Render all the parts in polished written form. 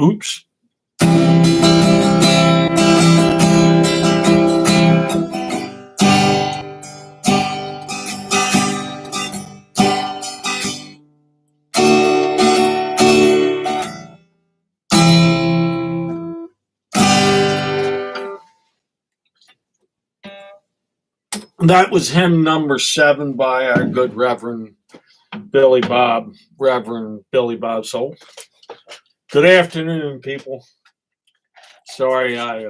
Oops. That was hymn number 7 by our good Reverend Reverend Billy Bob Soul. Good afternoon, people. Sorry I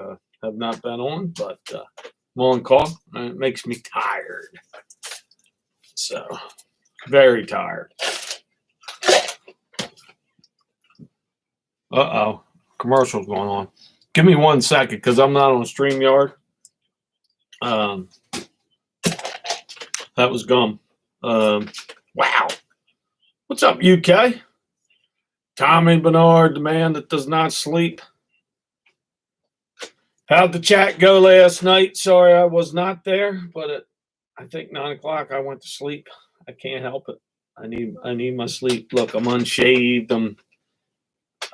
have not been on, but I'm on call, and it makes me tired. So, very tired. Uh-oh. Commercial's going on. Give me 1 second, because I'm not on StreamYard. That was gum. Wow. What's up, UK? Tommy Bernard, the man that does not sleep. How'd the chat go last night? Sorry I was not there, but at I think 9 o'clock I went to sleep. I can't help it. I need my sleep. Look, I'm unshaved. I'm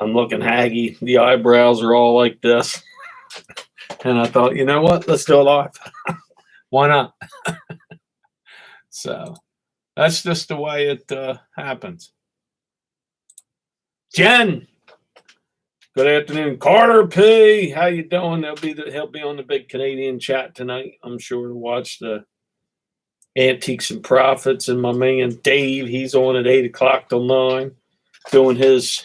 looking haggy. The eyebrows are all like this. And I thought, you know what? Let's do it live. Why not? So that's just the way it happens. Jen, good afternoon. Carter P, how you doing? He'll be on the big Canadian chat tonight, I'm sure, to watch the Antiques and Profits. And my man Dave, he's on at 8 o'clock till 9, doing his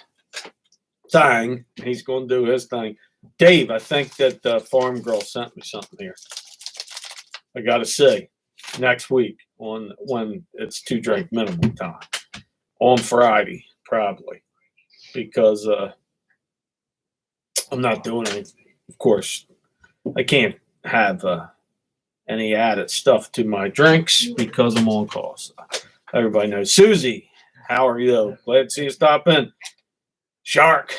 thing. He's going to do his thing. Dave, I think that Farm Girl sent me something here. I got to see next week when it's 2 drink minimum time on Friday, probably, because I'm not doing anything. Of course, I can't have any added stuff to my drinks because I'm on call. So everybody knows. Susie, how are you? Glad to see you stop in. Shark,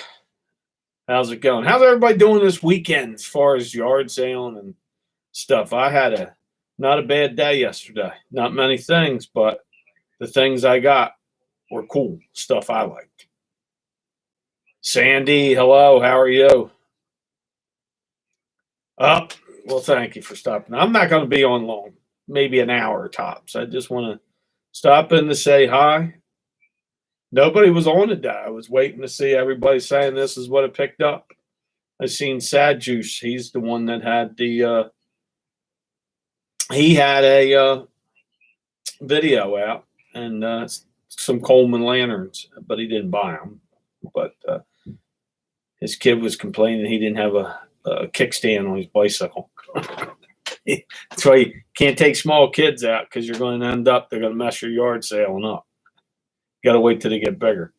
how's it going? How's everybody doing this weekend as far as yard sailing and stuff? I had not a bad day yesterday. Not many things, but the things I got were cool. Stuff I liked. Sandy, hello. How are you? Oh, well, thank you for stopping. I'm not going to be on long. Maybe an hour tops. I just want to stop in to say hi. Nobody was on today. I was waiting to see everybody saying this is what it picked up. I seen Sad Juice. He's the one that had the he had a video out and some Coleman lanterns, but he didn't buy them. But his kid was complaining he didn't have a kickstand on his bicycle. That's why you can't take small kids out, because you're going to end up, they're going to mess your yard sailing up. Got to wait till they get bigger.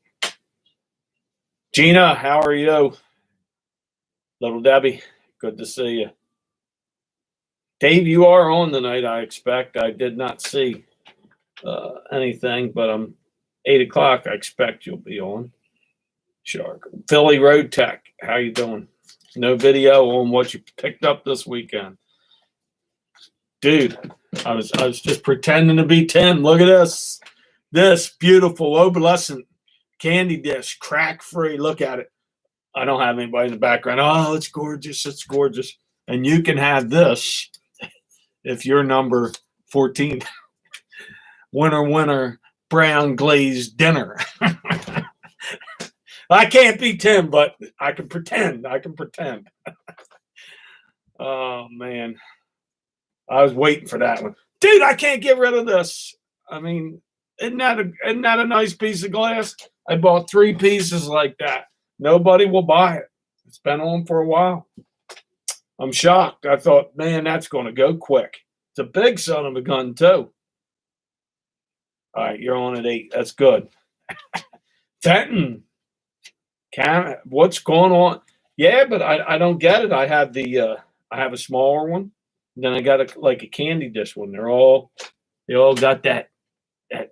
Gina, how are you? Little Debbie, good to see you. Dave, you are on tonight, I expect. I did not see anything, but I'm 8 o'clock. I expect you'll be on. Shark. Philly Road Tech, how you doing? No video on what you picked up this weekend. Dude, I was just pretending to be Tim. Look at this. This beautiful opalescent candy dish, crack-free. Look at it. I don't have anybody in the background. Oh, it's gorgeous. It's gorgeous. And you can have this if you're number 14. Winter brown glazed dinner. I can't be Tim, but I can pretend. Oh, man. I was waiting for that one. Dude, I can't get rid of this. I mean, isn't that a nice piece of glass? I bought 3 pieces like that. Nobody will buy it. It's been on for a while. I'm shocked. I thought, man, that's going to go quick. It's a big son of a gun, too. All right, you're on at 8. That's good. Fenton. What's going on? Yeah, but I don't get it. I have I have a smaller one. Then I got a candy dish one. They all got that.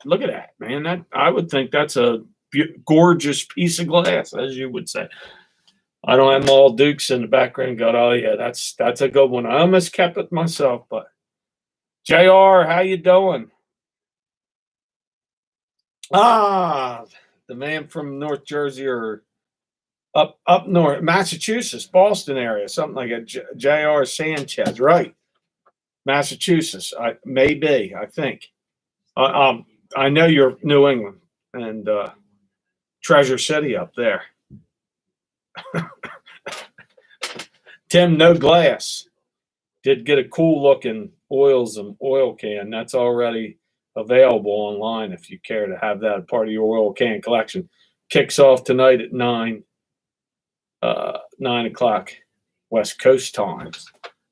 Look at that, man. That I would think that's a gorgeous piece of glass, as you would say. I don't have them all Dukes in the background. Got oh yeah, that's a good one. I almost kept it myself, but JR, how you doing? Ah, the man from North Jersey or Up north, Massachusetts, Boston area, something like a J.R. Sanchez, right? Massachusetts, maybe, I think. I know you're New England and Treasure City up there. Tim, no glass. Did get a cool looking oil can. That's already available online if you care to have that part of your oil can collection. Kicks off tonight at 9 o'clock West Coast time.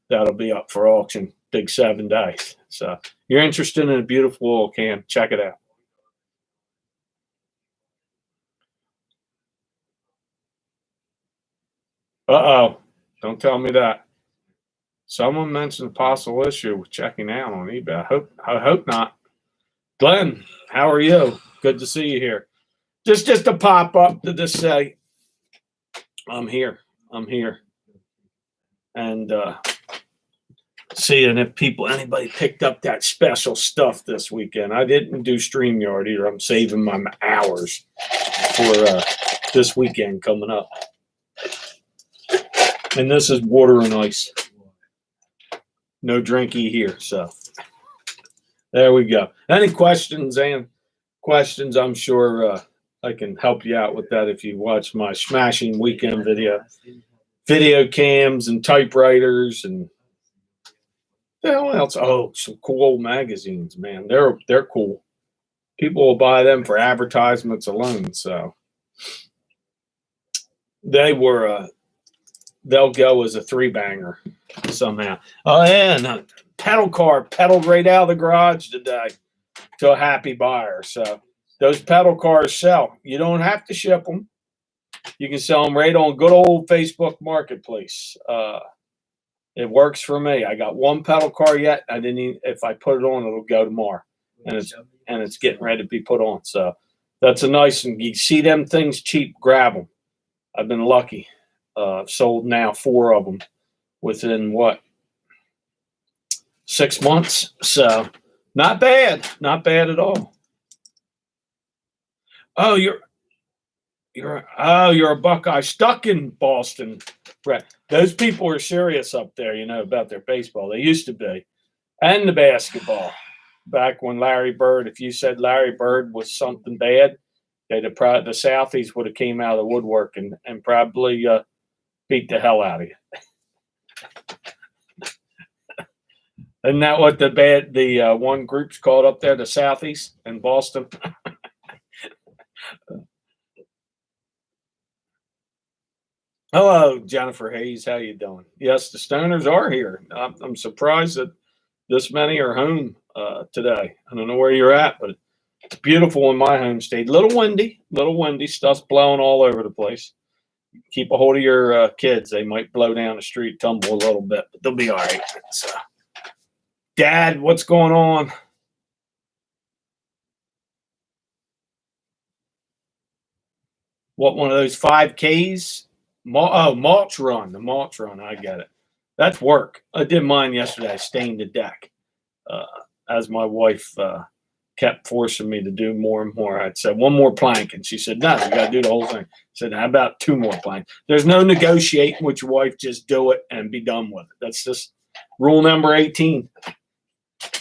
That'll be up for auction. Big 7 days. So you're interested in a beautiful oil can, check it out. Uh-oh. Don't tell me that. Someone mentioned a possible issue with checking out on eBay. I hope not. Glenn, how are you? Good to see you here. Just a pop up to just say I'm here. And seeing if anybody picked up that special stuff this weekend. I didn't do StreamYard either. I'm saving my hours for this weekend coming up. And this is water and ice. No drinky here, so there we go. Any questions, I'm sure I can help you out with that if you watch my smashing weekend video cams and typewriters and what else? Oh, some cool old magazines, man. They're cool. People will buy them for advertisements alone. So they'll go as a 3-banger somehow. Oh yeah, and pedal car pedaled right out of the garage today to a happy buyer. So those pedal cars sell. You don't have to ship them. You can sell them right on good old Facebook Marketplace. It works for me. I got one pedal car yet. I didn't even, if I put it on, it'll go tomorrow, and it's getting ready to be put on. So that's a nice one. You see them things cheap, grab them. I've been lucky. I've sold now 4 of them within 6 months. So not bad at all. Oh, you're a Buckeye stuck in Boston. Right. Those people are serious up there, about their baseball. They used to be. And the basketball. Back when Larry Bird, if you said Larry Bird was something bad, the Southies would have came out of the woodwork and probably beat the hell out of you. Isn't that what the one group's called up there, the Southies in Boston? Hello, Jennifer Hayes. How you doing? Yes, the Stoners are here. I'm surprised that this many are home today. I don't know where you're at, but it's beautiful in my home state. Little windy. Stuff's blowing all over the place. Keep a hold of your kids. They might blow down the street, tumble a little bit, but they'll be all right. So, Dad, what's going on? What, one of those 5Ks? Mulch run. The mulch run. I get it. That's work. I did mine yesterday. I stained the deck. As my wife kept forcing me to do more and more. I'd say 1 more plank, and she said, "No, you got to do the whole thing." I said, "How about 2 more planks?" There's no negotiating with your wife. Just do it and be done with it. That's just rule number 18.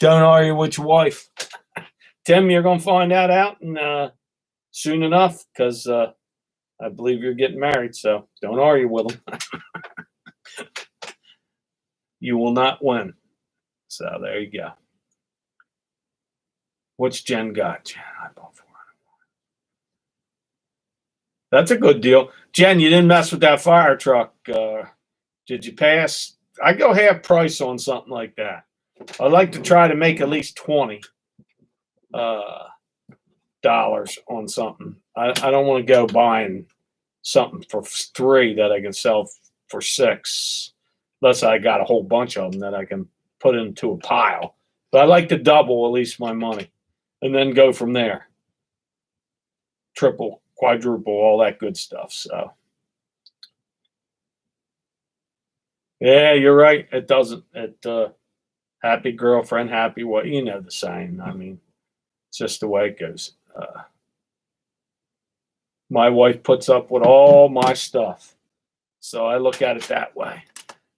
Don't argue with your wife. Tim, you're going to find that out soon enough because I believe you're getting married, so don't argue with them. You will not win. So there you go. What's Jen got? Jen, I bought 400. That's a good deal. Jen, you didn't mess with that fire truck. Did you pass? I go half price on something like that. I like to try to make at least $20 on something. I don't want to go buying something for 3 that I can sell for 6, unless I got a whole bunch of them that I can put into a pile. But I like to double at least my money and then go from there. Triple, quadruple, all that good stuff. So, yeah, you're right. It doesn't. Happy girlfriend, happy what? The saying. I mean, it's just the way it goes. My wife puts up with all my stuff. So I look at it that way.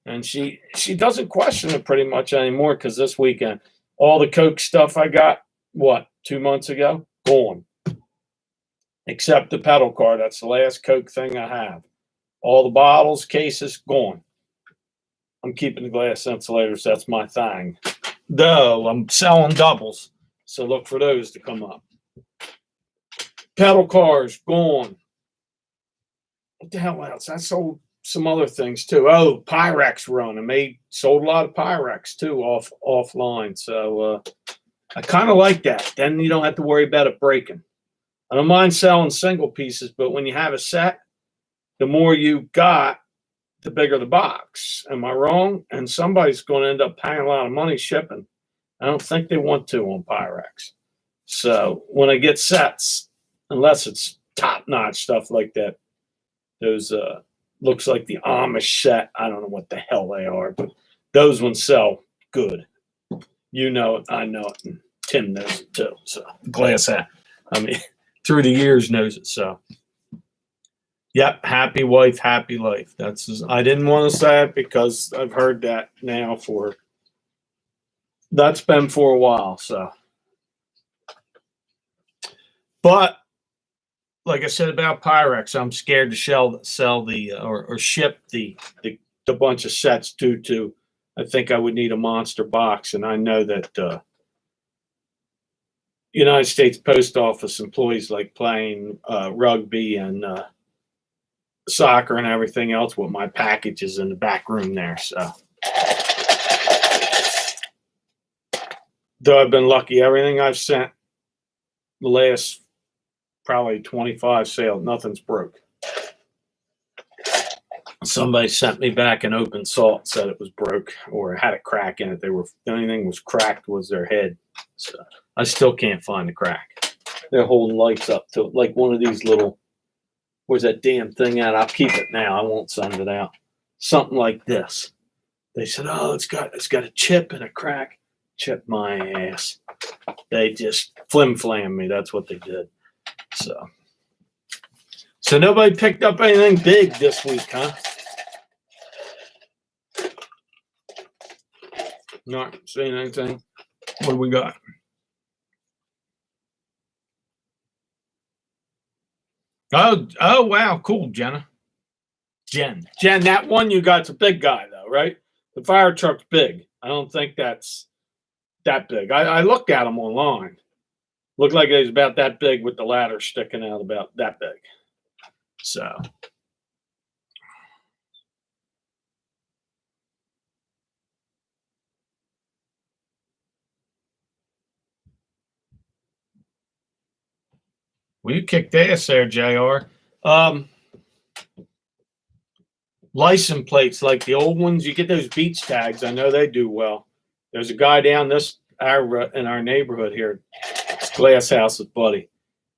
And she doesn't question it pretty much anymore because this weekend, all the Coke stuff I got, 2 months ago, gone. Except the pedal car. That's the last Coke thing I have. All the bottles, cases, gone. I'm keeping the glass insulators. That's my thing. Though I'm selling doubles. So look for those to come up. Pedal cars, gone. What the hell else? I sold some other things too. Oh, Pyrex run. Sold a lot of Pyrex too offline. So I kind of like that. Then you don't have to worry about it breaking. I don't mind selling single pieces, but when you have a set, the more you got, the bigger the box. Am I wrong? And somebody's going to end up paying a lot of money shipping. I don't think they want to on Pyrex. So when I get sets, unless it's top-notch stuff like that, those looks like the Amish set. I don't know what the hell they are, but those ones sell good. You know it, I know it, and Tim knows it too. So glass hat. I mean, through the years knows it. So, yep, happy wife, happy life. I didn't want to say it because I've heard that now that's been for a while. So, but like I said about Pyrex, I'm scared to sell the or ship the bunch of sets due to I think I would need a monster box, and I know that United States Post Office employees like playing rugby and soccer and everything else with my packages in the back room there. So, though I've been lucky, everything I've sent the last probably 25 sales, nothing's broke. Somebody sent me back an open salt, said it was broke or had a crack in it. The only thing was cracked was their head. So I still can't find the crack. They're holding lights up to it, like one of these little, where's that damn thing at? I'll keep it now. I won't send it out. Something like this. They said, oh, it's got a chip and a crack. Chip my ass. They just flim-flam me. That's what they did. So nobody picked up anything big this week, huh? Not seeing anything. What do we got? Oh, wow, cool, Jen, that one you got's a big guy though, right? The fire truck's big. I don't think that's that big. I looked at them online. Looked like it was about that big with the ladder sticking out about that big. So. Well, you kicked ass there, JR. License plates, like the old ones, you get those beach tags. I know they do well. There's a guy down in our neighborhood here. It's Glass House with Buddy.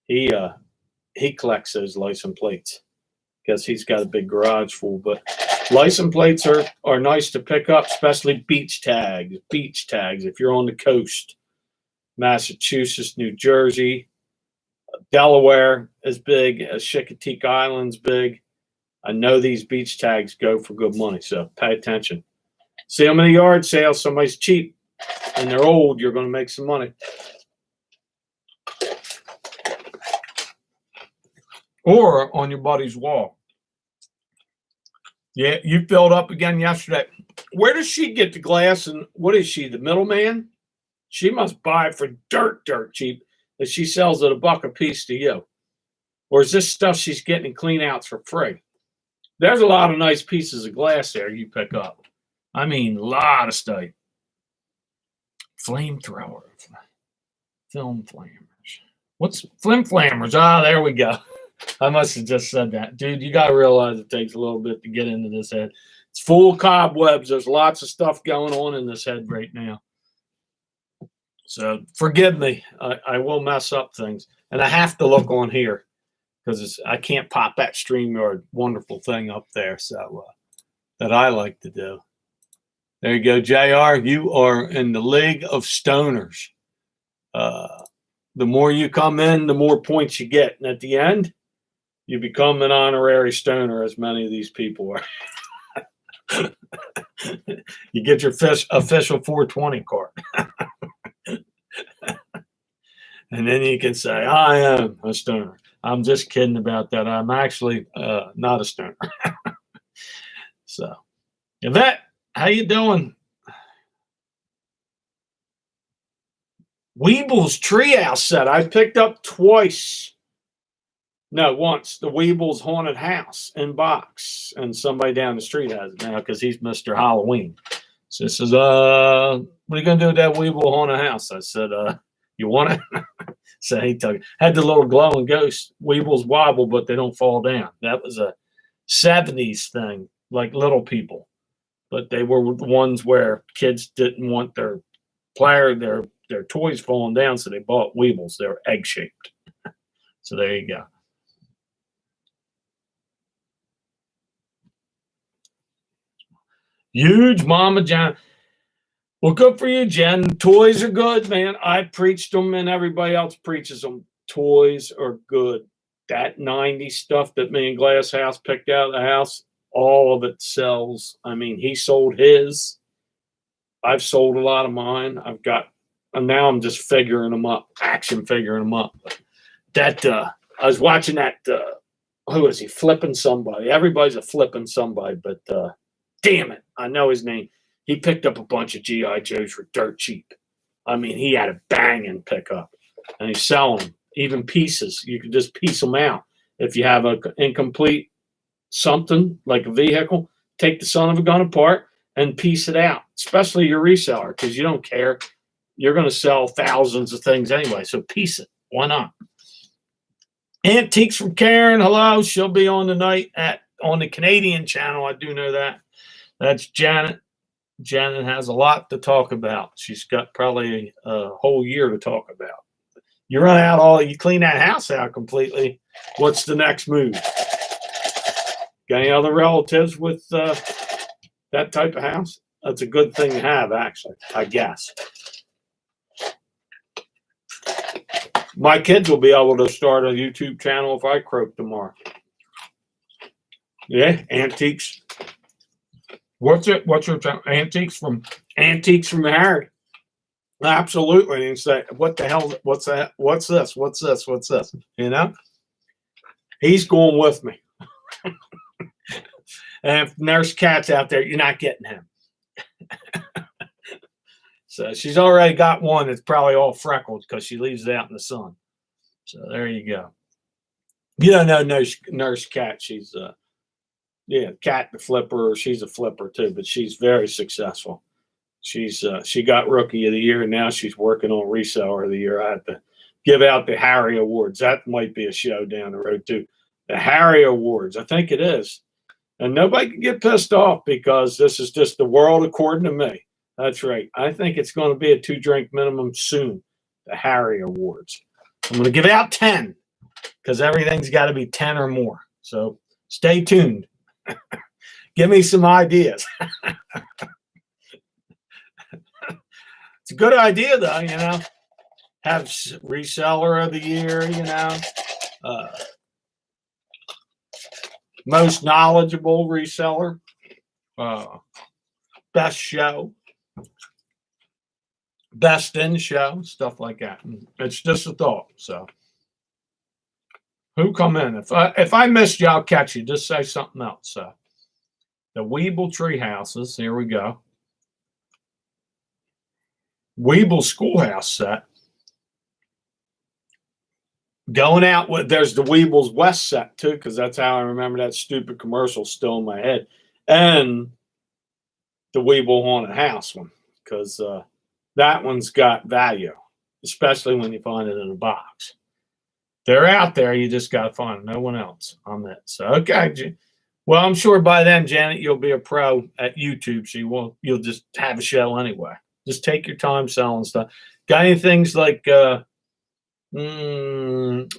He collects those license plates because he's got a big garage full. But license plates are nice to pick up, especially beach tags. Beach tags if you're on the coast, Massachusetts, New Jersey, Delaware is big, as Chicoteague Island's big. I know these beach tags go for good money, so pay attention. See them in a yard sale, somebody's cheap and they're old, you're going to make some money. Or on your buddy's wall. Yeah, you filled up again yesterday. Where does she get the glass, and what is she, the middleman? She must buy it for dirt cheap that she sells at $1 a piece to you. Or is this stuff she's getting in clean outs for free? There's a lot of nice pieces of glass there you pick up. I mean, a lot of stuff. Flamethrower. Film flammers. What's flim flammers? Ah, there we go. I must have just said that. Dude, you got to realize it takes a little bit to get into this head. It's full of cobwebs. There's lots of stuff going on in this head right now. So forgive me. I will mess up things. And I have to look on here because I can't pop that StreamYard wonderful thing up there. So that I like to do. There you go, JR. You are in the league of stoners. The more you come in, the more points you get. And at the end, you become an honorary stoner, as many of these people are. You get your official 420 card. And then you can say, I am a stoner. I'm just kidding about that. I'm actually not a stoner. So, Yvette, how you doing? Weeble's Treehouse set. I picked up twice. No, once. The Weeble's Haunted House in box. And somebody down the street has it now because he's Mr. Halloween. So he says, what are you going to do with that Weeble Haunted House? I said, you want it? So he took it. Had the little glowing ghost. Weebles wobble, but they don't fall down. That was a 70s thing, like Little People. But they were the ones where kids didn't want their toys falling down, so they bought Weebles. They were egg-shaped. So there you go. Huge Mama John. Well, good for you, Jen. Toys are good, man. I preached them and everybody else preaches them. Toys are good. That 90s stuff that me and Glass House picked out of the house, all of it sells. I mean, he sold his. I've sold a lot of mine. And now I'm just figuring them up, action figuring them up. But I was watching that, who is he, flipping somebody. Everybody's a flipping somebody, but damn it, I know his name. He picked up a bunch of G.I. Joes for dirt cheap. I mean, he had a banging pickup. And he's selling them, even pieces. You can just piece them out. If you have an incomplete something, like a vehicle, take the son of a gun apart and piece it out, especially your reseller, because you don't care. You're going to sell thousands of things anyway, so piece it. Why not? Antiques from Karen, hello. She'll be on tonight on the Canadian channel. I do know that. That's Janet. Janet has a lot to talk about. She's got probably a whole year to talk about. You run out you clean that house out completely. What's the next move? Got any other relatives with that type of house? That's a good thing to have, actually, I guess. My kids will be able to start a YouTube channel if I croak tomorrow. Yeah, antiques. What's your channel? Antiques from Harry. Absolutely. And say, what the hell? What's that? What's this? What's this? What's this? You know? He's going with me. And if Nurse Cat's out there, you're not getting him. So she's already got one that's probably all freckled because she leaves it out in the sun. So there you go. You don't know Nurse Cat. She's Cat the Flipper. She's a flipper too, but she's very successful. She got Rookie of the Year, and now she's working on Reseller of the Year. I have to give out the Harry Awards. That might be a show down the road too. The Harry Awards, I think it is. And nobody can get pissed off because this is just the world according to me. That's right. I think it's going to be a 2-drink minimum soon. The Harry Awards. I'm going to give out 10 because everything's got to be 10 or more. So stay tuned. Give me some ideas. It's a good idea, though, you know. Have Reseller of the Year, you know. Most knowledgeable reseller. Best show. Best in show. Stuff like that. It's just a thought. So who come in? If I missed you, I'll catch you. Just say something else. So the Weeble Tree Houses. Here we go. Weeble Schoolhouse set. Going out with, there's the Weeble's West set too, because that's how I remember that stupid commercial still in my head. And the Weeble Haunted House one, because that one's got value, especially when you find it in a box. They're out there. You just got to find them. No one else on that. So, okay. Well, I'm sure by then, Janet, you'll be a pro at YouTube, so you'll just have a show anyway. Just take your time selling stuff. Got any things like you want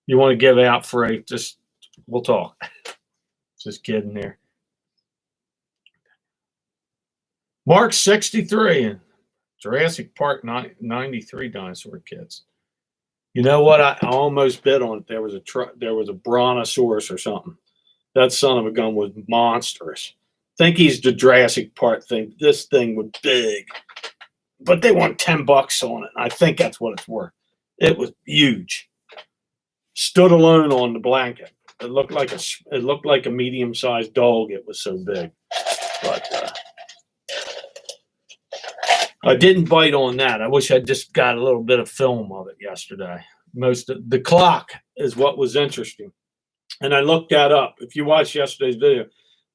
to give out free? Just we'll talk. Just kidding here. Mark 63 and Jurassic Park 93 dinosaur kids. You know what? I almost bid on it. There was a brontosaurus or something. That son of a gun was monstrous. Think he's the Jurassic Park thing. This thing was big, but they want $10 on it. I think that's what it's worth. It was huge. Stood alone on the blanket. It looked like a medium-sized dog. It was so big, but I didn't bite on that. I wish I'd just got a little bit of film of it yesterday. Most of the clock is what was interesting, and I looked that up. If you watched yesterday's video,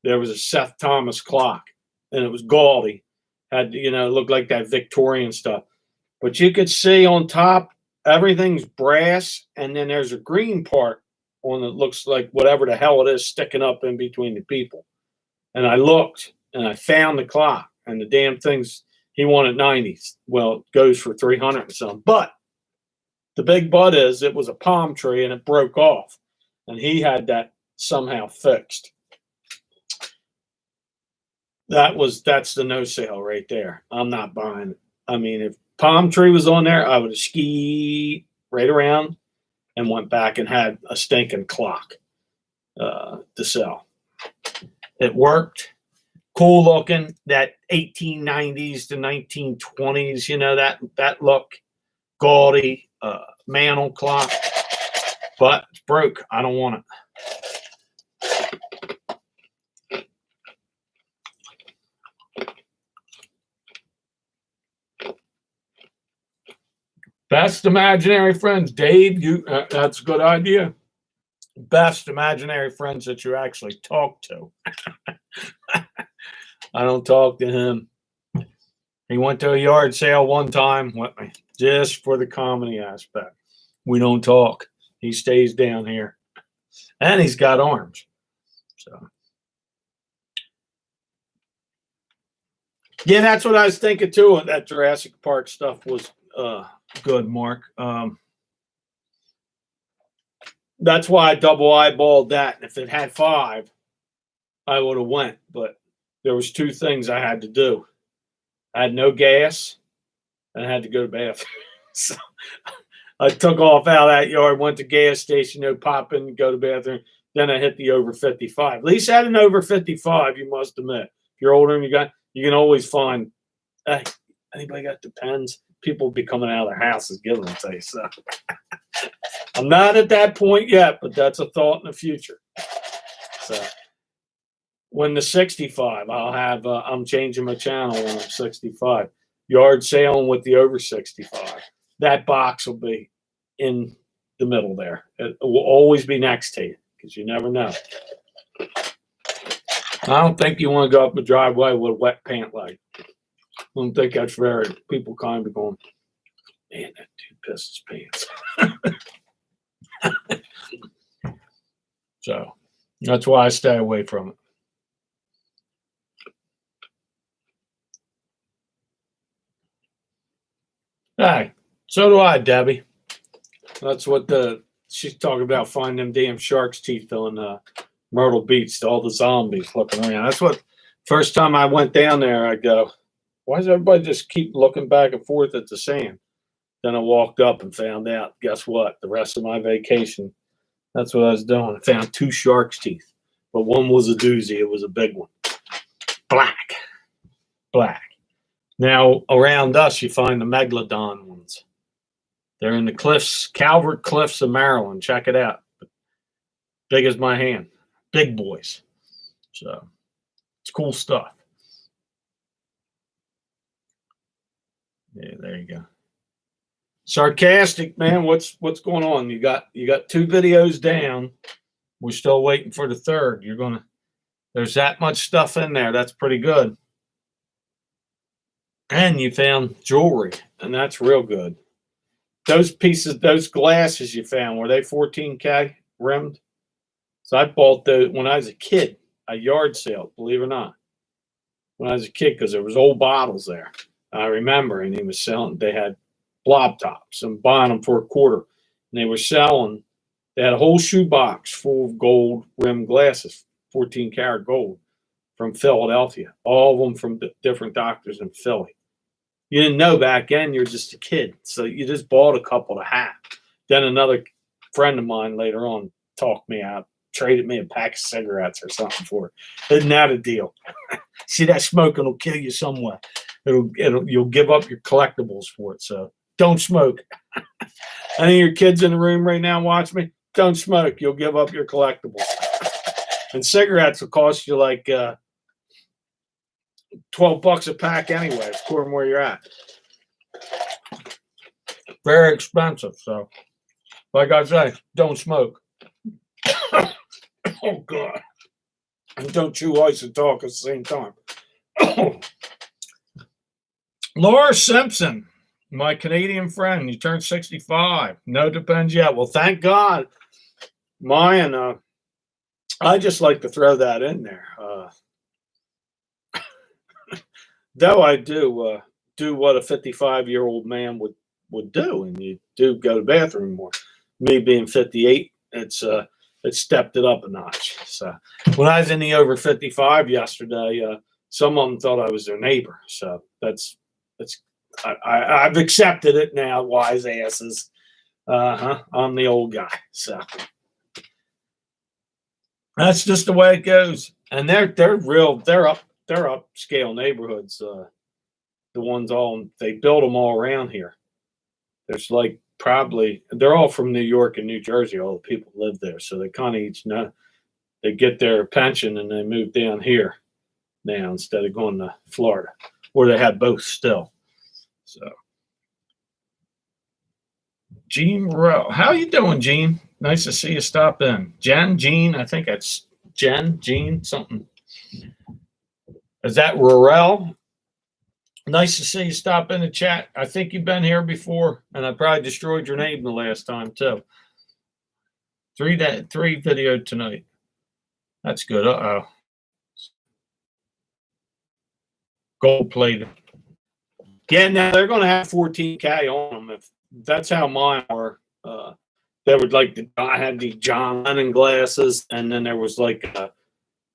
there was a Seth Thomas clock, and it was gaudy. Had it looked like that Victorian stuff, but you could see on top everything's brass, and then there's a green part on it looks like whatever the hell it is sticking up in between the people. And I looked, and I found the clock, and the damn thing's he wanted 90s. Well, it goes for 300 and some, but the big but is it was a palm tree and it broke off, and he had that somehow fixed. That's the no sale right there. I'm not buying it. I mean, if palm tree was on there, I would have skied right around and went back and had a stinking clock to sell. It worked. Cool looking, that 1890s to 1920s, that look, gaudy mantle clock, but it's broke. I don't want it. Best imaginary friends, Dave. That's a good idea. Best imaginary friends that you actually talk to. I don't talk to him. He went to a yard sale one time with me just for the comedy aspect. We don't talk. He stays down here, and he's got arms. So, yeah, that's what I was thinking too. That Jurassic Park stuff was good, Mark. That's why I double eyeballed that. And if it had 5, I would have went. But there was 2 things I had to do. I had no gas, and I had to go to the bathroom. So I took off out of that yard, went to gas station, pop in, go to the bathroom. Then I hit the over 55. At least I had an over 55, you must admit. If you're older and you can always find, hey, anybody got Depends? People be coming out of their houses giving them to you. So I'm not at that point yet, but that's a thought in the future. So when the 65, I'll have, I'm changing my channel when I'm 65. Yard sailing with the over 65. That box will be in the middle there. It will always be next to you because you never know. I don't think you want to go up the driveway with a wet pant leg. I don't think that's fair. People kind of going, man, that dude pissed his pants. So that's why I stay away from it. Hey, so do I, Debbie. That's what she's talking about, finding them damn shark's teeth on Myrtle Beach, all the zombies looking around. That's what, first time I went down there, I go, why does everybody just keep looking back and forth at the sand? Then I walked up and found out, guess what? The rest of my vacation, that's what I was doing. I found 2 shark's teeth, but one was a doozy. It was a big one. Black. Now, around us, you find the megalodon ones. They're in the cliffs, Calvert Cliffs of Maryland. Check it out. Big as my hand. Big boys. So, it's cool stuff. Yeah, there you go. Sarcastic, man. What's going on? You got 2 videos down. We're still waiting for the 3rd. There's that much stuff in there. That's pretty good. And you found jewelry, and that's real good. Those pieces, those glasses you found, were they 14K rimmed? So I bought those when I was a kid, a yard sale, believe it or not. When I was a kid, because there was old bottles there. I remember, and he was selling, they had blob tops and buying them for $0.25. And they were selling, they had a whole shoebox full of gold rimmed glasses, 14 karat gold from Philadelphia. All of them from different doctors in Philly. You didn't know back then, you're just a kid. So you just bought a couple to have. Then another friend of mine later on talked me out, traded me a pack of cigarettes or something for it. Isn't that a deal? See, that smoking will kill you somewhere. You'll give up your collectibles for it. So don't smoke. Any of your kids in the room right now watch me? Don't smoke. You'll give up your collectibles. And cigarettes will cost you like $12 a pack anyway, according to where you're at. Very expensive. So, like I say, don't smoke. Oh, God. And don't chew ice and talk at the same time. Laura Simpson, my Canadian friend, you turned 65. No depends yet. Well, thank God. Mine, I just like to throw that in there. Though I do what a 55-year-old man would do, and you do go to the bathroom more. Me being 58, it stepped it up a notch. So when I was in the over 55 yesterday, some of them thought I was their neighbor. So I've accepted it now, wise asses. I'm the old guy. So that's just the way it goes. And they're upscale neighborhoods. The ones they build them all around here. There's like they're all from New York and New Jersey. All the people live there, so they kind of each know. They get their pension and they move down here now instead of going to Florida, where they have both still. So, Gene Rowe, how you doing, Gene? Nice to see you stop in. Jean, I think that's Jean, something. Is that Rorel? Nice to see you stop in the chat. I think you've been here before, and I probably destroyed your name the last time too. Three video tonight. That's good. Gold plated. Yeah, now they're going to have 14K on them. If that's how mine are. They would I had the John Lennon glasses, and then there was like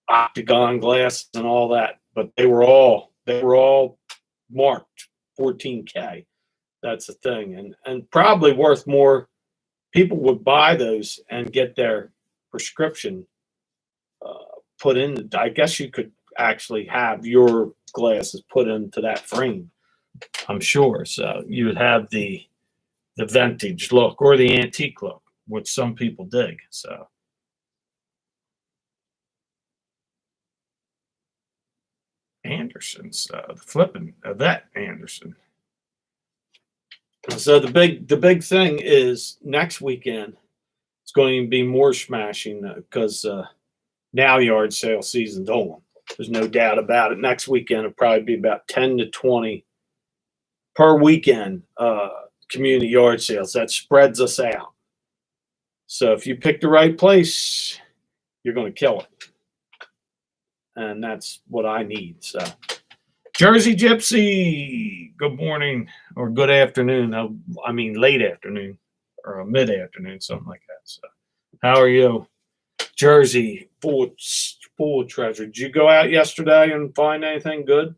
octagon glasses and all that. But they were all marked 14K. That's the thing, and probably worth more. People would buy those and get their prescription put in. I guess you could actually have your glasses put into that frame, I'm sure. So you would have the vintage look or the antique look, which some people dig. So Anderson's the flipping of that Anderson. So the big thing is next weekend it's going to be more smashing because now yard sale season's on. There's no doubt about it. Next weekend will probably be about 10 to 20 per weekend community yard sales. That spreads us out. So if you pick the right place, you're going to kill it. And that's what I need. So Jersey Gypsy, good morning or good afternoon. I mean late afternoon or mid-afternoon, something like that. So how are you? Jersey, full of treasure. Did you go out yesterday and find anything good?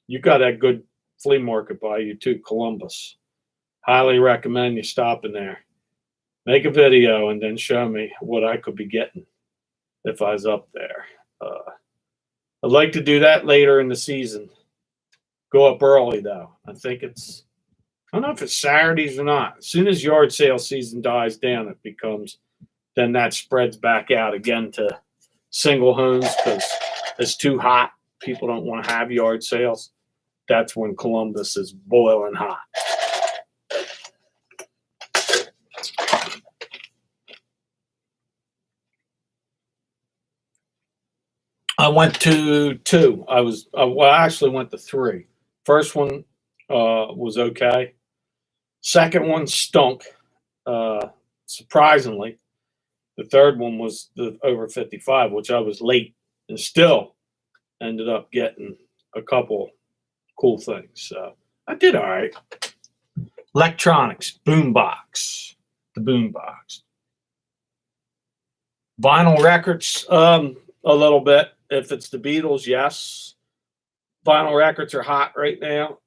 You got that good flea market by you too, Columbus. Highly recommend you stop in there. Make a video and then show me what I could be getting if I was up there. I'd like to do that later in the season. Go up early though. I don't know if it's Saturdays or not. As soon as yard sale season dies down, then that spreads back out again to single homes because it's too hot. People don't want to have yard sales. That's when Columbus is boiling hot. I went to two. I actually went to three. First one was okay. Second one stunk, surprisingly. The third one was the over 55, which I was late and still ended up getting a couple cool things. So I did all right. Electronics, boombox, the boombox. Vinyl records, a little bit. If it's the Beatles, yes. Vinyl records are hot right now.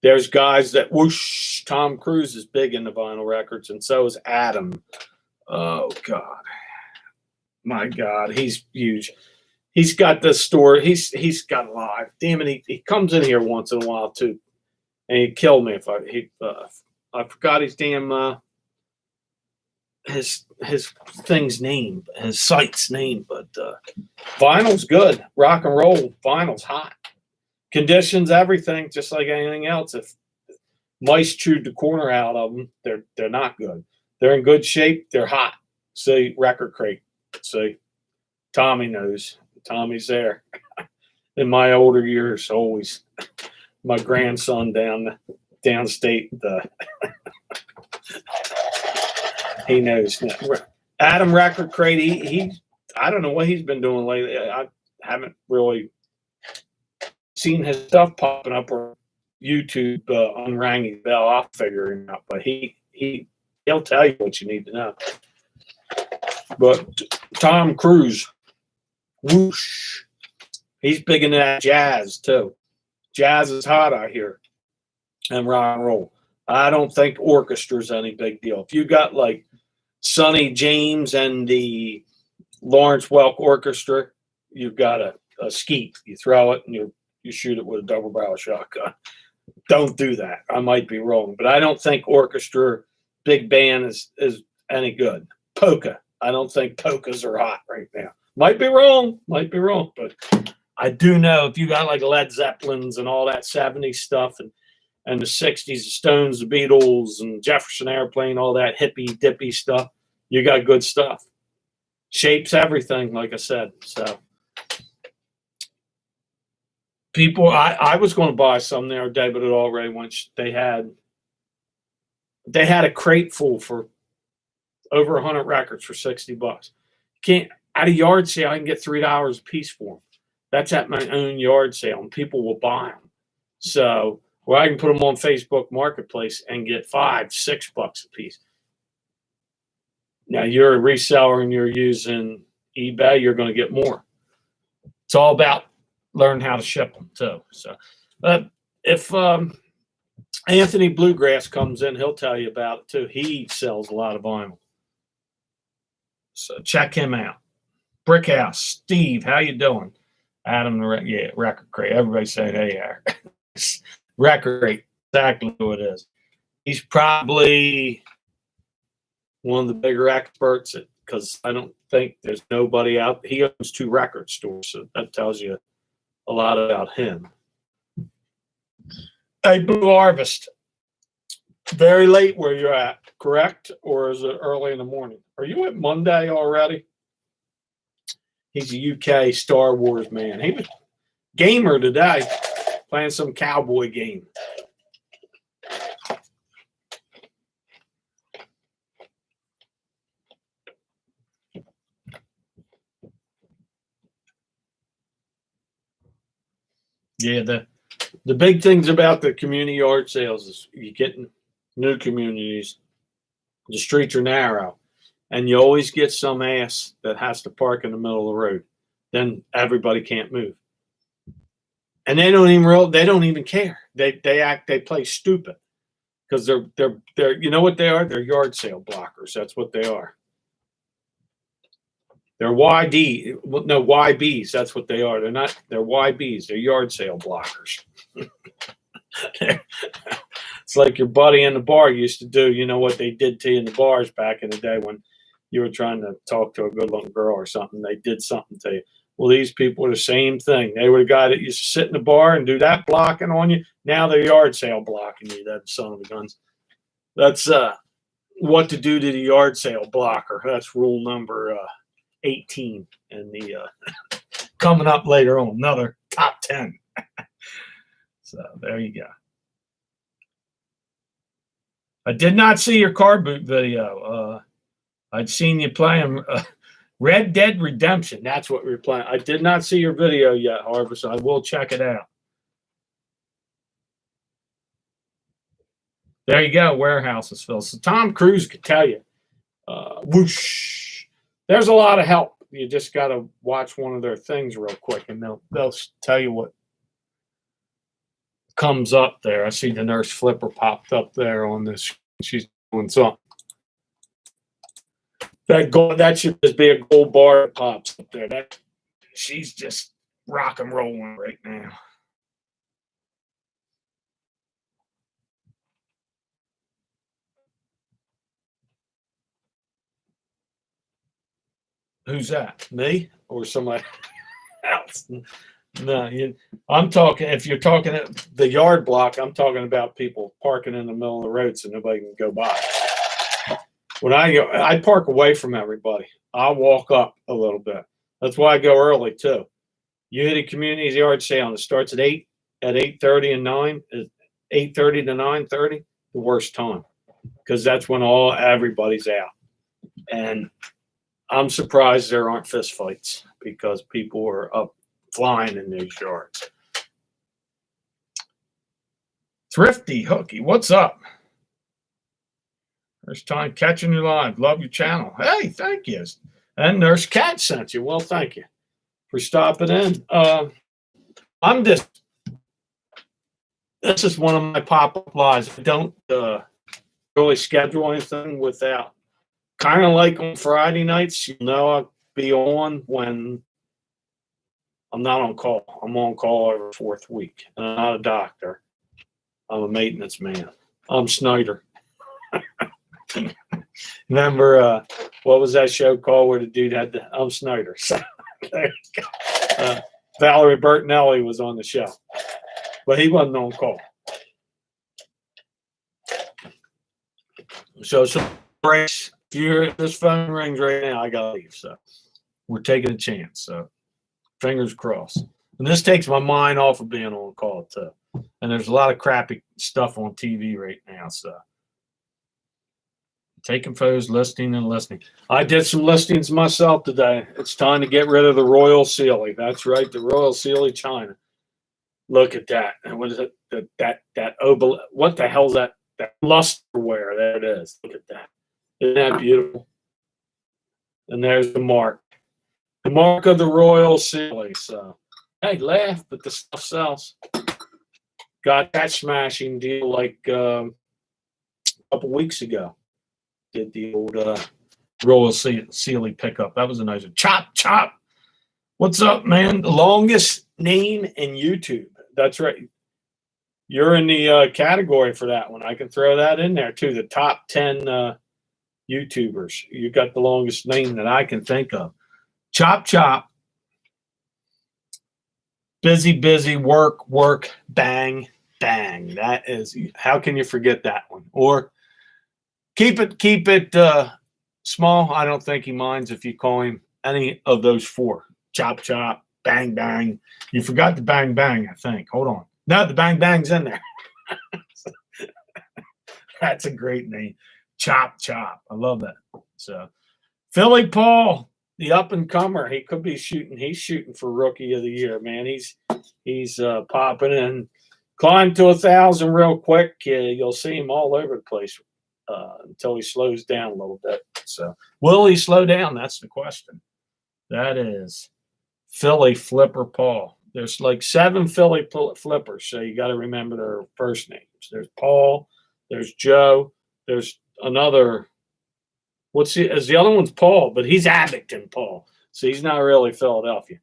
There's guys that whoosh. Tom Cruise is big into vinyl records, and so is Adam. Oh God, my God, he's huge. He's got this store. He's got live. Damn it, he comes in here once in a while too, and he'd kill me if I forgot his damn his thing's name, his site's name. But vinyl's good. Rock and roll vinyl's hot. Conditions everything, just like anything else. If mice chewed the corner out of them, they're not good. They're in good shape. They're hot. See, Record Crate. See, Tommy knows. Tommy's there. In my older years, always my grandson downstate. He knows. Adam Record Crate. He I don't know what he's been doing lately. I haven't really seen his stuff popping up or YouTube unrang his bell. I'll figure him out. But he'll tell you what you need to know. But Tom Cruise, whoosh, he's big into that jazz too. Jazz is hot out here, and rock and roll. I don't think orchestra's any big deal. If you got like Sonny James and the Lawrence Welk Orchestra, you've got a skeet. You throw it and you shoot it with a double barrel shotgun. Don't do that. I might be wrong, but I don't think orchestra, big band is any good. Polka. I don't think polkas are hot right now. Might be wrong, but I do know if you got like Led Zeppelins and all that 70s stuff and the 60s, the Stones, the Beatles, and Jefferson Airplane, all that hippie dippy stuff, you got good stuff. Shapes everything, like I said. So people, I was going to buy some the other day, but it already went. They had a crate full for over 100 records for $60. Can't at a yard sale. I can get $3 a piece for them. That's at my own yard sale, and people will buy them. So, I can put them on Facebook Marketplace and get $5-6 a piece. Now you're a reseller and you're using eBay, you're going to get more. It's all about learning how to ship them too. So, if Anthony Bluegrass comes in, he'll tell you about it too. He sells a lot of vinyl. So check him out. Brickhouse, Steve, how you doing? Adam, Record Crate. Everybody saying, hey, Eric. Record Crate, exactly who it is. He's probably one of the bigger experts because I don't think there's nobody out. He owns 2 record stores, so that tells you a lot about him. Hey, Blue Harvest. Very late where you're at, correct? Or is it early in the morning? Are you at Monday already? He's a UK Star Wars man. He was gamer today, playing some cowboy game. Yeah, the big things about the community yard sales is you getting new communities. The streets are narrow, and you always get some ass that has to park in the middle of the road. Then everybody can't move, and they don't even care. They play stupid because they're you know what they are? They're yard sale blockers. That's what they are. They're YBs. That's what they are. They're YBs. They're yard sale blockers. It's like your buddy in the bar used to do. You know what they did to you in the bars back in the day when you were trying to talk to a good-looking girl or something. They did something to you. Well, these people are the same thing. They were the guy that used to sit in the bar and do that blocking on you. Now they're yard sale blocking you. That son of a guns. That's what to do to the yard sale blocker. That's rule number 18 and the coming up later on, another top 10. So there you go. I did not see your car boot video. I'd seen you playing Red Dead Redemption. That's what we were playing. I did not see your video yet, however, so I will check it out. There you go, warehouses filled. So Tom Cruise could tell you, whoosh. There's a lot of help. You just got to watch one of their things real quick, and they'll tell you what comes up there. I see the Nurse Flipper popped up there on this. She's doing something. That should just be a gold bar that pops up there. She's just rock and rolling right now. Who's that? Me or somebody else? No, I'm talking. If you're talking at the yard block, I'm talking about people parking in the middle of the road so nobody can go by. When I park away from everybody. I walk up a little bit. That's why I go early too. Unity Community Yard Sale. It starts at 8:30 and 9. 8:30 to 9:30, the worst time, because that's when everybody's out. And I'm surprised there aren't fist fights because people are up flying in these yards. Thrifty Hooky, what's up? First time catching you live. Love your channel. Hey, thank you. And Nurse Cat sent you. Well, thank you for stopping in. This is one of my pop-up lives. I don't really schedule anything without. Kind of like on Friday nights, I'll be on when I'm not on call. I'm on call every fourth week. And I'm not a doctor. I'm a maintenance man. I'm Snyder. Remember, what was that show called where the dude had I'm Snyder. There you go. Valerie Bertinelli was on the show, but he wasn't on call. So breaks. If this phone rings right now, I gotta leave. So we're taking a chance. So fingers crossed. And this takes my mind off of being on call too. And there's a lot of crappy stuff on TV right now. So taking photos, listing, and listening. I did some listings myself today. It's time to get rid of the Royal Sealy. That's right, the Royal Sealy China. Look at that. And what is it? That what the hell's that? That lusterware. There it is. Look at that. Isn't that beautiful? And there's the mark. The mark of the Royal Sealy. So, hey, laugh, but the stuff sells. Got that smashing deal like a couple weeks ago. Did the old Royal Sealy pickup. That was a nice one. Chop. What's up, man? The longest name in YouTube. That's right. You're in the category for that one. I can throw that in there, too. The top 10 YouTubers. You got the longest name that I can think of. Chop. Busy, work, bang. That is, how can you forget that one? Or keep it small. I don't think he minds if you call him any of those four. Chop, bang. You forgot the bang, I think. Hold on. No, the bang's in there. That's a great name. Chop. I love that. So Philly Paul, the up and comer, he could be shooting. He's shooting for Rookie of the Year, man. He's popping in. Climb to 1,000 real quick. You'll see him all over the place until he slows down a little bit. So will he slow down? That's the question. That is Philly Flipper Paul. There's like 7 Philly flippers, so you got to remember their first names. There's Paul. There's Joe. There's another. The other one's Paul, but he's Abington Paul, so he's not really Philadelphia.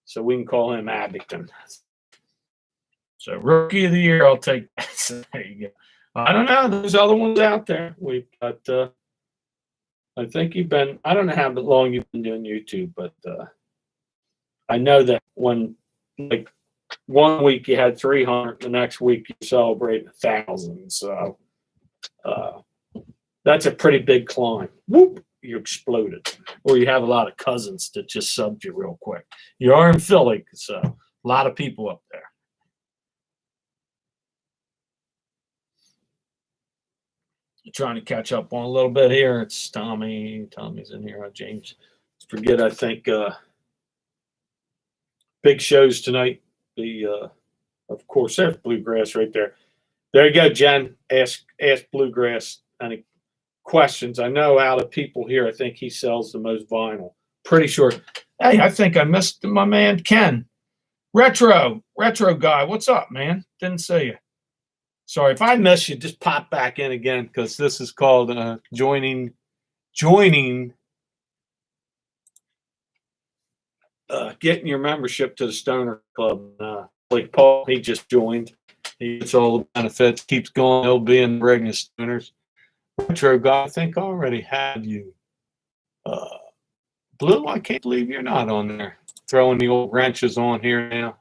So we can call him Abington. So Rookie of the Year, I'll take that. So there you go. I don't know. There's other ones out there. We've got. I think I don't know how long you've been doing YouTube, but I know that when. Like 1 week you had 300, the next week you celebrate 1,000. So that's a pretty big climb. Whoop, you exploded. Or you have a lot of cousins that just subbed you real quick. You are in Philly, so a lot of people up there. Trying to catch up on a little bit here. It's Tommy. Tommy's in here. James. Forget, I think. Big shows tonight. Of course, there's Bluegrass right there. There you go, Jen. Ask Bluegrass any questions. I know out of people here, I think he sells the most vinyl. Pretty sure. Hey, I think I missed my man Ken. Retro guy, what's up, man? Didn't see you. Sorry if I miss you. Just pop back in again because this is called joining. Getting your membership to the Stoner Club. Like Paul, he just joined. He gets all the benefits. Keeps going. He'll be in the ring of Stoners. Retro guy, I think I already had you. Blue, I can't believe you're not on there. Throwing the old wrenches on here now.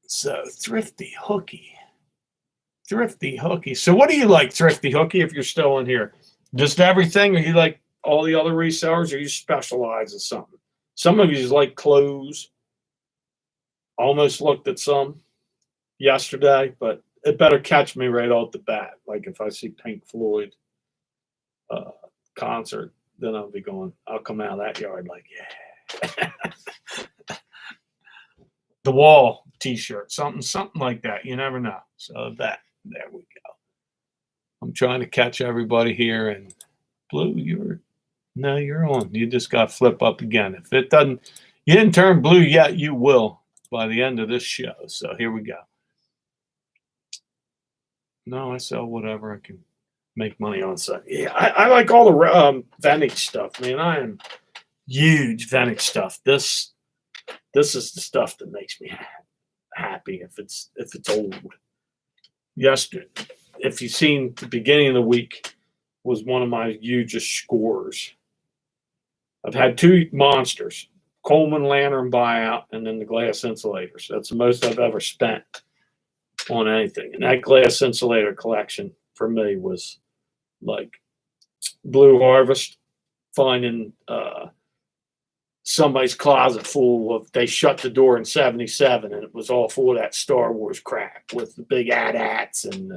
So, Thrifty Hookie. So, what do you like, Thrifty Hookie, if you're still in here? Just everything, or you like all the other resellers, or you specialize in something? Some of you like clothes. Almost looked at some yesterday, but it better catch me right off the bat. Like if I see Pink Floyd concert, then I'll be going, I'll come out of that yard like, yeah. The Wall t-shirt, something like that. You never know. So there we go. I'm trying to catch everybody here, and Blue, you're on. You just got to flip up again. If it doesn't, you didn't turn blue yet, you will by the end of this show. So here we go. No, I sell whatever I can make money on. So yeah, I like all the vintage stuff, man. I am huge vintage stuff. This is the stuff that makes me happy if it's old. Yesterday, if you've seen the beginning of the week, was one of my hugest scores. I've had two monsters, Coleman Lantern buyout, and then the glass insulators. That's the most I've ever spent on anything. And that glass insulator collection for me was like Blue Harvest, finding somebody's closet full of, they shut the door in 77 and it was all full of that Star Wars crap with the big AT-ATs and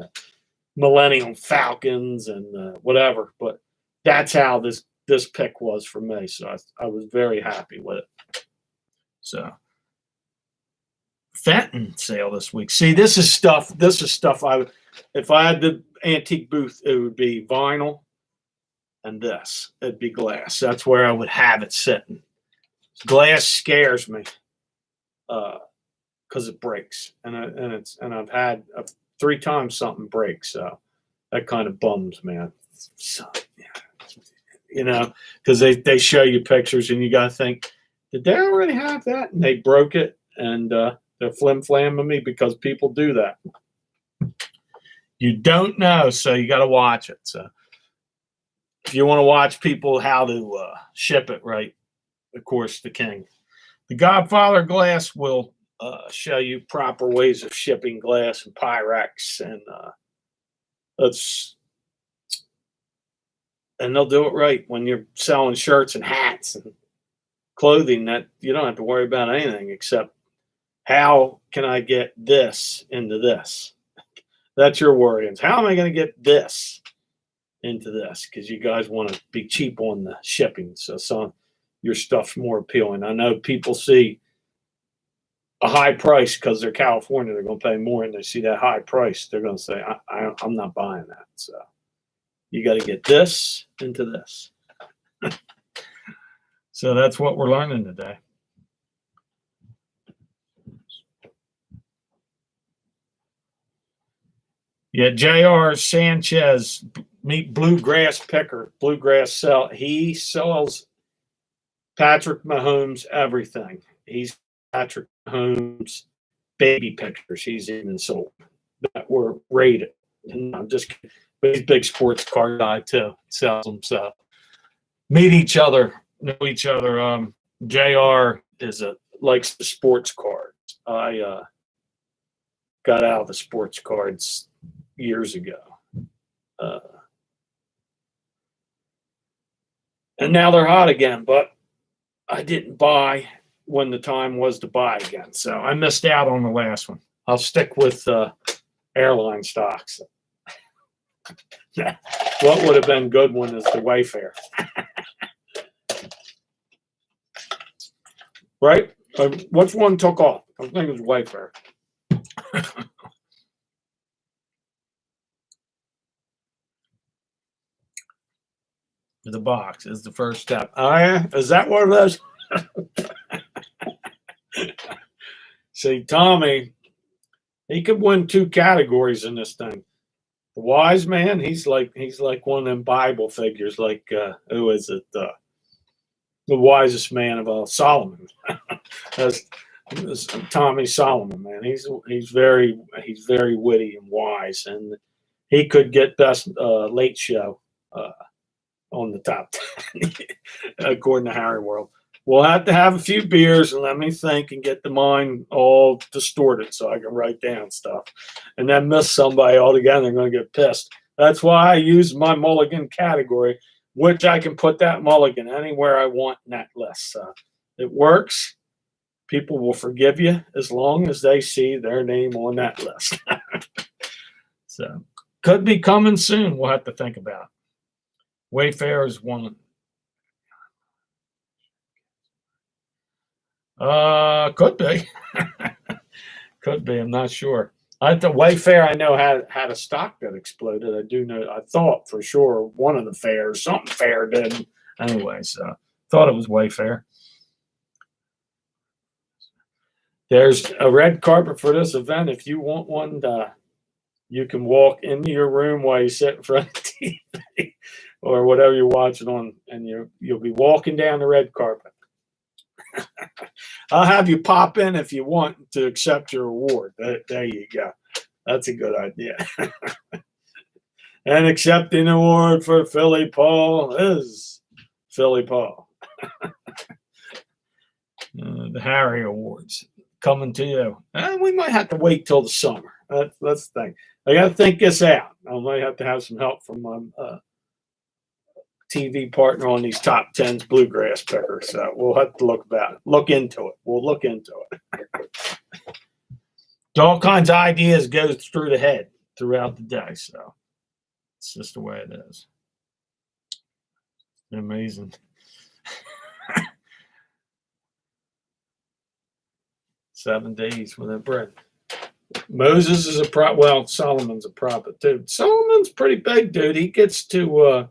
Millennium Falcons and whatever. But that's how this pick was for me. So I was very happy with it. So Fenton sale this week. See, this is stuff I would, if I had the antique booth, it would be vinyl and this. It'd be glass. That's where I would have it sitting. Glass scares me because it breaks, and I've had 3 times something break, so that kind of bums me. So, yeah. Because they show you pictures and you got to think, did they already have that? And they broke it, and they're flim-flamming me because people do that. You don't know, so you got to watch it. So if you want to watch people how to ship it right, of course, the King. The Godfather Glass will show you proper ways of shipping glass and Pyrex, and they'll do it right when you're selling shirts and hats and clothing. That you don't have to worry about anything except how can I get this into this. That's your worry. How am I going to get this into this? Because you guys want to be cheap on the shipping, so your stuff's more appealing. I know people see a high price because they're California. They're going to pay more, and they see that high price. They're going to say, I'm not buying that. So you got to get this into this. So that's what we're learning today. Yeah, J.R. Sanchez, meet Bluegrass Picker. Bluegrass he sells Patrick Mahomes everything. He's Patrick Mahomes baby pictures. He's even sold that were rated. And I'm just kidding. But he's a big sports card guy too. Sells them. So meet each other, know each other. JR likes the sports cards. I got out of the sports cards years ago. And now they're hot again, but I didn't buy when the time was to buy again. So I missed out on the last one. I'll stick with airline stocks. What would have been good one is the Wayfair. Right? Which one took off? I think it was Wayfair. The box is the first step. Oh, yeah? Is that what it is? See, Tommy, he could win 2 categories in this thing. The wise man, he's like one of them Bible figures. Like who is it? The wisest man of all, Solomon. That's Tommy Solomon, man. He's very witty and wise, and he could get best late show on the top 10, according to Harry World. We'll have to have a few beers and let me think and get the mind all distorted so I can write down stuff, and then miss somebody altogether. They're going to get pissed. That's why I use my mulligan category, which I can put that mulligan anywhere I want in that list. It works. People will forgive you as long as they see their name on that list. So, could be coming soon. We'll have to think about. Wayfair is one. Could be. Could be. I'm not sure. The Wayfair, I know had a stock that exploded. I do know. I thought for sure one of the fairs, something fair did. Anyway, so thought it was Wayfair. There's a red carpet for this event. If you want one, you can walk into your room while you sit in front of the TV or whatever you're watching on, and you'll be walking down the red carpet. I'll have you pop in if you want to accept your award. There you go. That's a good idea. And accepting the award for Philly Paul is Philly Paul. The Harry Awards coming to you. We might have to wait till the summer. That's the thing. I got to think this out. I might have to have some help from my TV partner on these top 10s bluegrass pickers. So we'll have to look into it. We'll look into it. All kinds of ideas go through the head throughout the day. So it's just the way it is. Amazing. Seven days without bread. Moses is Solomon's a prophet too. Solomon's pretty big, dude. He gets to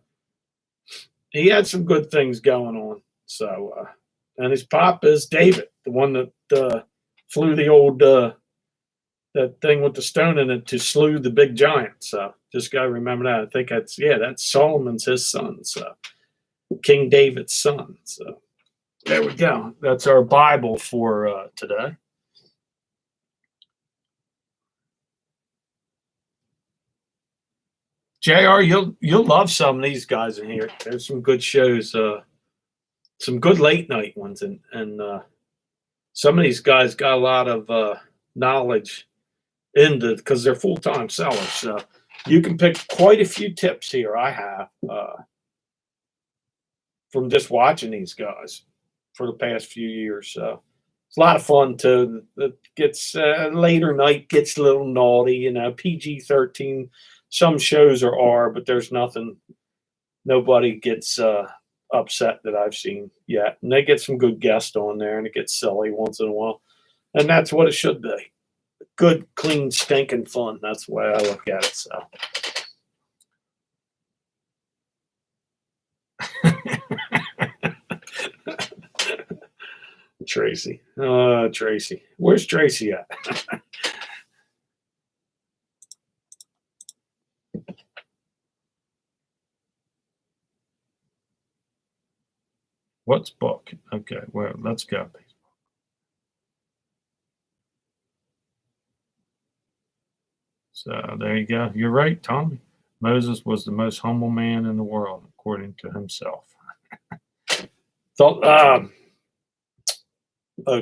he had some good things going on. So and his pop is David, the one that flew the old that thing with the stone in it to slew the big giant. So just gotta remember that. I think that's Solomon's his son. So King David's son. So there we go. That's our Bible for today. JR, you'll love some of these guys in here. There's some good shows, some good late night ones, and some of these guys got a lot of knowledge because they're full-time sellers. So you can pick quite a few tips here. I have from just watching these guys for the past few years. So it's a lot of fun too. It gets later night gets a little naughty, PG-13. Some shows are R, but there's nothing. Nobody gets upset that I've seen yet, and they get some good guests on there, and it gets silly once in a while, and that's what it should be. Good, clean, stinking fun. That's the way I look at it. So. Tracy. Tracy. Where's Tracy at? What's book? Okay, well, let's go. So there you go. You're right, Tommy. Moses was the most humble man in the world, according to himself.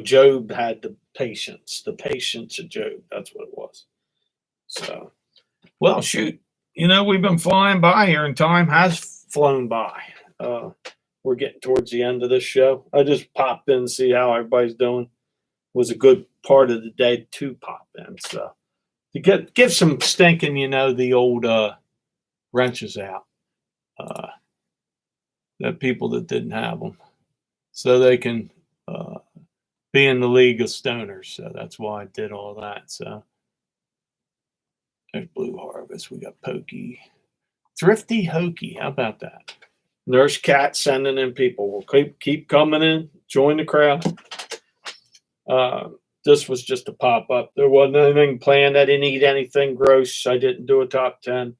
Job had the patience of Job. That's what it was. So, well, shoot. We've been flying by here, and time has flown by. We're getting towards the end of this show. I just popped in to see how everybody's doing. It was a good part of the day to pop in. So to give some stinking, the old wrenches out. That people that didn't have them. So they can be in the league of stoners. So that's why I did all that. So there's Blue Harvest. We got Pokey. Thrifty Hokey. How about that? Nurse Cat sending in people. We'll keep coming in. Join the crowd. This was just a pop up. There wasn't anything planned. I didn't eat anything gross. I didn't do a top 10.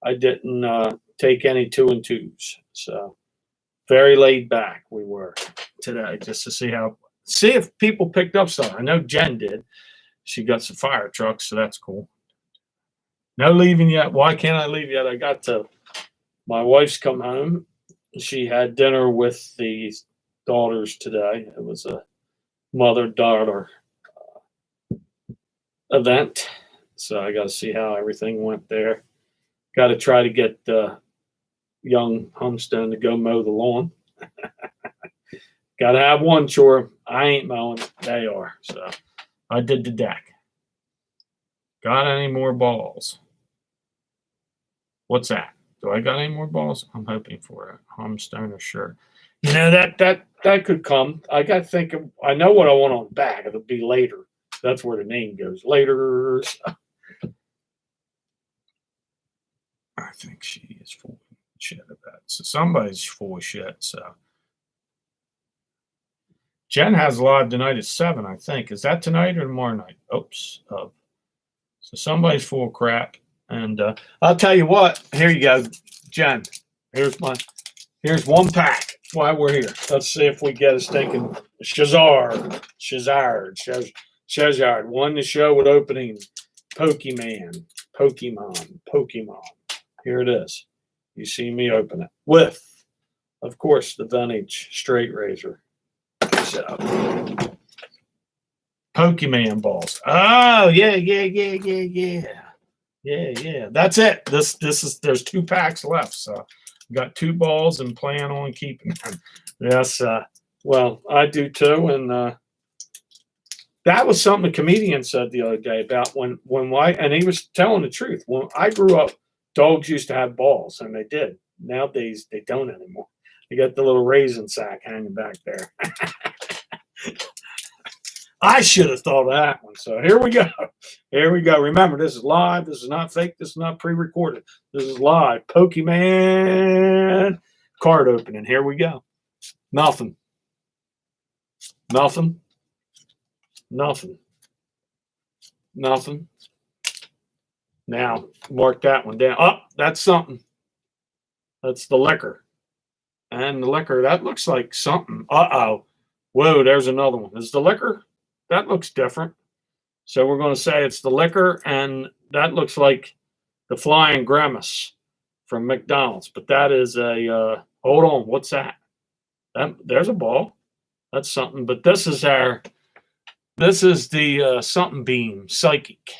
I didn't take any 2 and 2s. So very laid back we were today, just to see if people picked up something. I know Jen did. She got some fire trucks, so that's cool. No leaving yet. Why can't I leave yet? My wife's come home. She had dinner with the daughters today. It was a mother-daughter event. So I got to see how everything went there. Got to try to get young Homestone to go mow the lawn. Got to have one chore. I ain't mowing. They are. So I did the deck. Got any more balls? What's that? Do I got any more balls? I'm hoping for it. Homestoner, sure. You know, that could come. I got to think of, I know what I want on the back. It'll be later. That's where the name goes. Later. I think she is full of shit about it. So somebody's full of shit. So Jen has live tonight at 7, I think. Is that tonight or tomorrow night? Oops. So somebody's full of crap. And I'll tell you what. Here you go, Jen. Here's one pack. That's why we're here. Let's see if we get a stinking Shazard. Won the show with opening Pokemon. Here it is. You see me open it with, of course, the Vintage Straight Razor. So, Pokemon balls. Oh yeah. That's it. This is. There's 2 packs left, so got 2 balls and plan on keeping them. Yes. Well, I do too, and that was something a comedian said the other day about when and he was telling the truth. When I grew up, dogs used to have balls, and they did. Nowadays, they don't anymore. They got the little raisin sack hanging back there. I should have thought of that one. So here we go. Remember, this is live. This is not fake. This is not pre-recorded. This is live. Pokemon card opening. Here we go. Nothing. Now, mark that one down. Oh, that's something. That's the liquor. And the liquor, that looks like something. Uh-oh. Whoa, there's another one. Is the liquor? That looks different. So we're going to say it's the liquor, and that looks like the Flying Grimace from McDonald's. But that is a, hold on, what's that? There's a ball. That's something. But this is the something beam, psychic,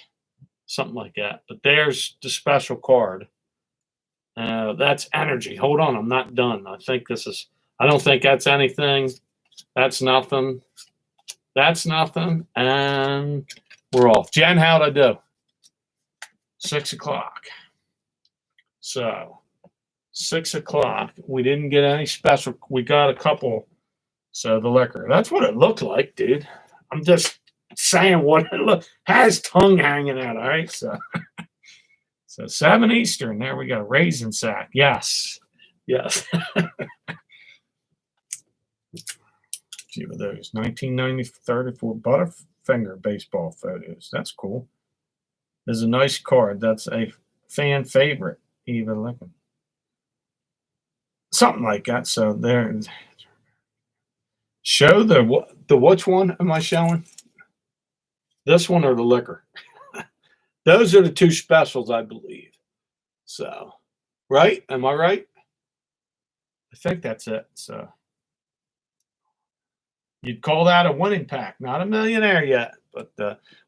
something like that. But there's the special card. That's energy. Hold on, I'm not done. I don't think that's anything. That's nothing. That's nothing. And we're off. Jen, how'd I do? 6 o'clock. So 6 o'clock. We didn't get any special. We got a couple. So the liquor. That's what it looked like, dude. I'm just saying what it looked. Has tongue hanging out. All right. So 7 Eastern. There we go. Raisin sack. Yes. Few of those 1934 Butterfinger baseball photos. That's cool. There's a nice card. That's a fan favorite. Eva Lincoln. Something like that. So there. Show the which one am I showing? This one or the liquor? Those are the 2 specials, I believe. So, right? Am I right? I think that's it. So. You'd call that a winning pack, not a millionaire yet, but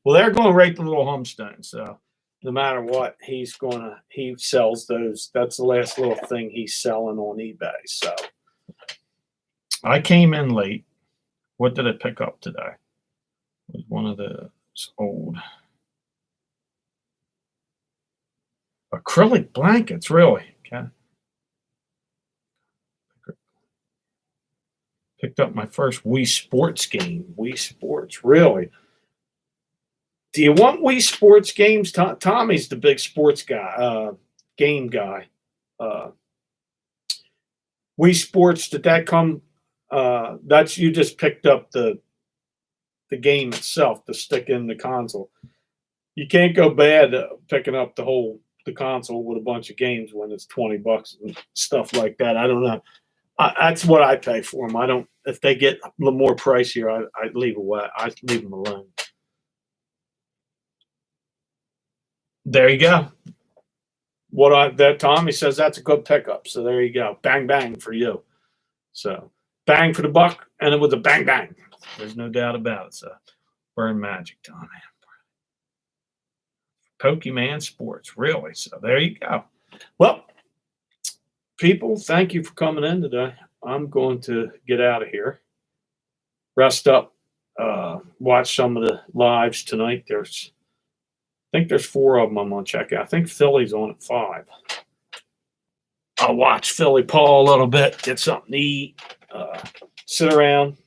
well, they're going to rate the little Homestone. So no matter what, he sells those. That's the last little thing he's selling on eBay. So I came in late. What did I pick up today? It was one of the old acrylic blankets, really. Okay. Picked up my first Wii Sports game. Wii Sports, really? Do you want Wii Sports games? Tommy's the big sports guy, game guy. Wii Sports, did that come? That's you just picked up the the game itself to stick in the console. You can't go bad picking up the console with a bunch of games when it's $20 and stuff like that. I don't know. That's what I pay for them. I don't. If they get a little more pricier, I leave them alone. There you go. That Tommy says that's a good pickup. So there you go. Bang bang for you. So bang for the buck, and it was a bang bang. There's no doubt about it. So Burn Magic, Tommy. Pokemon Sports, really. So there you go. Well, people, thank you for coming in today. I'm going to get out of here, rest up, watch some of the lives tonight. I think there's 4 of them I'm going to check out. I think Philly's on at 5. I'll watch Philly Paul a little bit, get something to eat, sit around,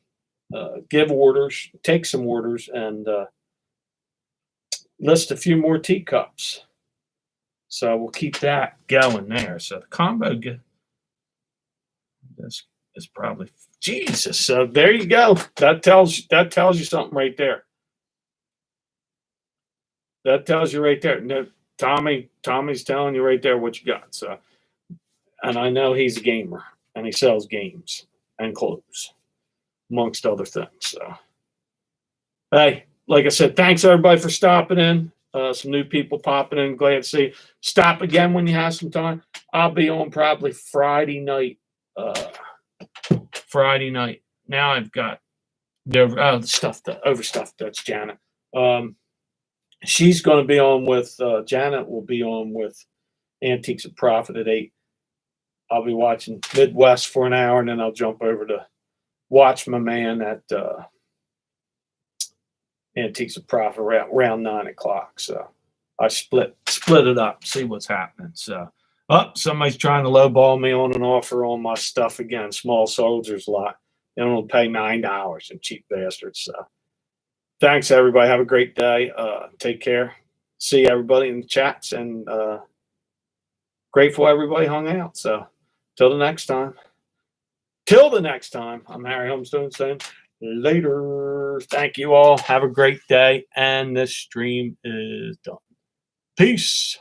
give orders, take some orders, and list a few more teacups. So we'll keep that going there. So the combo this is probably Jesus. So there you go. That tells you something right there. That tells you right there. No, Tommy's telling you right there what you got. So, and I know he's a gamer and he sells games and clothes, amongst other things. So, hey, like I said, thanks everybody for stopping in. Some new people popping in. Glad to see you. Stop again when you have some time. I'll be on probably Friday night. Now I've got the overstuffed. That's Janet. She's going to be on with Janet. Will be on with Antiques of Profit at 8. I'll be watching Midwest for an hour, and then I'll jump over to watch my man at Antiques of Profit around 9 o'clock. So I split it up, see what's happening. So, somebody's trying to lowball me on an offer on my stuff again. Small Soldiers lot. They don't pay $9, and cheap bastards. So, thanks everybody. Have a great day. Take care. See everybody in the chats, and grateful everybody hung out. So, till the next time. I'm Harry Homestone saying later. Thank you all. Have a great day. And this stream is done. Peace.